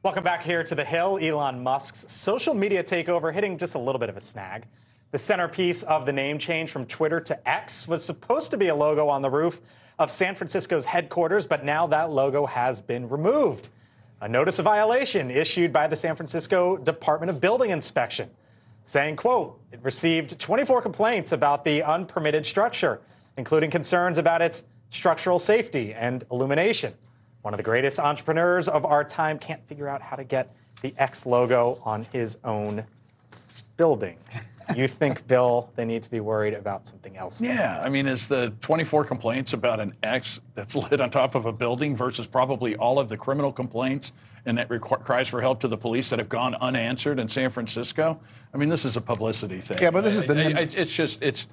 Welcome back here to the Hill. Elon Musk's social media takeover hitting just a little bit of a snag. The centerpiece of the name change from Twitter to X was supposed to be a logo on the roof of San Francisco's headquarters, but now that logo has been removed. A notice of violation issued by the San Francisco Department of Building Inspection, saying, quote, it received 24 complaints about the unpermitted structure, including concerns about its structural safety and illumination. One of the greatest entrepreneurs of our time can't figure out how to get the X logo on his own building. You think, Bill, they need to be worried about something else? Yeah, I mean, is the 24 complaints about an X that's lit on top of a building versus probably all of the criminal complaints and that cries for help to the police that have gone unanswered in San Francisco? I mean, this is a publicity thing. Yeah, but this is it's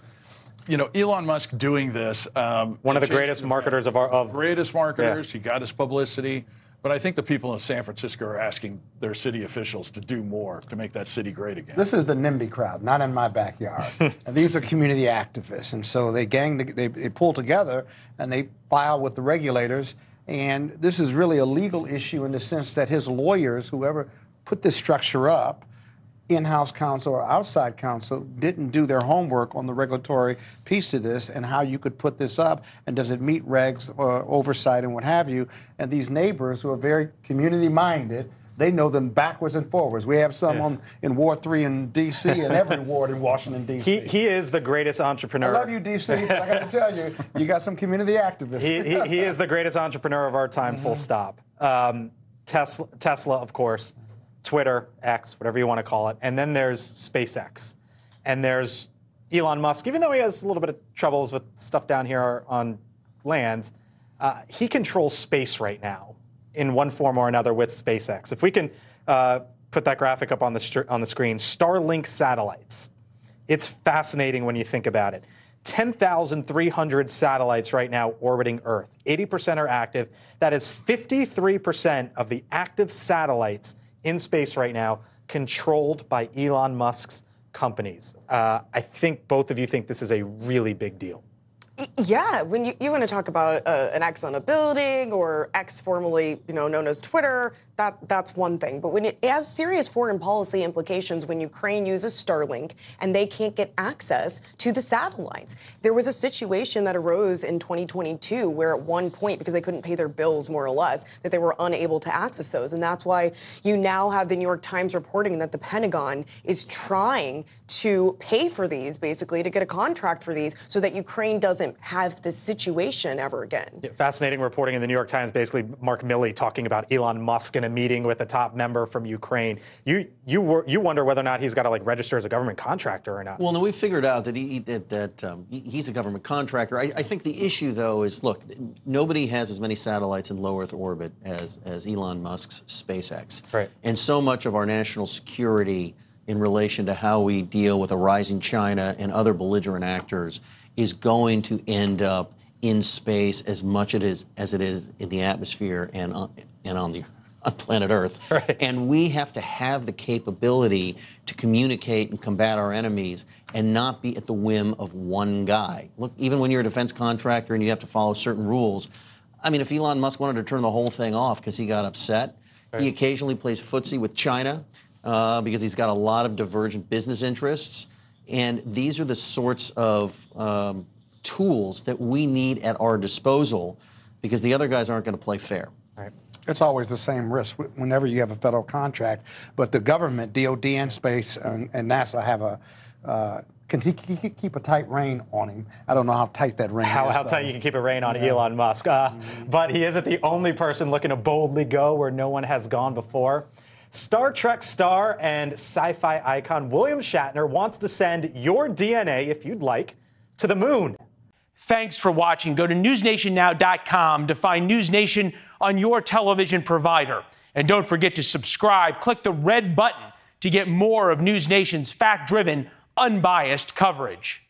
you know, Elon Musk doing this. One of the greatest marketers of greatest marketers. Yeah. He got his publicity. But I think the people in San Francisco are asking their city officials to do more to make that city great again. This is the NIMBY crowd, not in my backyard. And these are community activists. And so they pull together and they file with the regulators. And this is really a legal issue in the sense that his lawyers, whoever put this structure up, in-house counsel or outside counsel, didn't do their homework on the regulatory piece to this and how you could put this up and does it meet regs or oversight and what have you. And these neighbors who are very community-minded, they know them backwards and forwards. We have some in Ward 3 in D.C. and every ward in Washington, D.C. He is the greatest entrepreneur. I love you, D.C., but I got to tell you, you got some community activists. He is the greatest entrepreneur of our time, full stop. Tesla, of course. Twitter, X, whatever you want to call it. And then there's SpaceX. And there's Elon Musk. Even though he has a little bit of troubles with stuff down here on land, he controls space right now in one form or another with SpaceX. If we can put that graphic up on the screen, Starlink satellites. It's fascinating when you think about it. 10,300 satellites right now orbiting Earth. 80% are active. That is 53% of the active satellites in space right now, controlled by Elon Musk's companies. I think both of you think this is a really big deal. Yeah, when you want to talk about an X on a building or X formerly known as Twitter, that's one thing. But when it has serious foreign policy implications when Ukraine uses Starlink and they can't get access to the satellites. There was a situation that arose in 2022 where at one point, because they couldn't pay their bills more or less, that they were unable to access those. And that's why you now have the New York Times reporting that the Pentagon is trying to pay for these, basically, to get a contract for these so that Ukraine doesn't have this situation ever again. Yeah, fascinating reporting in the New York Times, basically Mark Milley talking about Elon Musk in a meeting with a top member from Ukraine. You wonder whether or not he's got to register as a government contractor or not. Well, no, we figured out that he's a government contractor. I think the issue, though, is, look, nobody has as many satellites in low Earth orbit as Elon Musk's SpaceX. Right. And so much of our national security in relation to how we deal with a rising China and other belligerent actors is going to end up in space as much as it is in the atmosphere and on planet Earth. Right. And we have to have the capability to communicate and combat our enemies and not be at the whim of one guy. Look, even when you're a defense contractor and you have to follow certain rules, I mean, if Elon Musk wanted to turn the whole thing off because he got upset, right. He occasionally plays footsie with China because he's got a lot of divergent business interests. And these are the sorts of tools that we need at our disposal because the other guys aren't going to play fair. Right. It's always the same risk whenever you have a federal contract. But the government, DOD and Space and NASA have can keep a tight rein on him. I don't know how tight that rein is. How tight you can keep a rein on Elon Musk. But he isn't the only person looking to boldly go where no one has gone before. Star Trek star and sci-fi icon William Shatner wants to send your DNA, if you'd like, to the moon. Thanks for watching. Go to newsnationnow.com to find NewsNation on your television provider. And don't forget to subscribe. Click the red button to get more of NewsNation's fact-driven, unbiased coverage.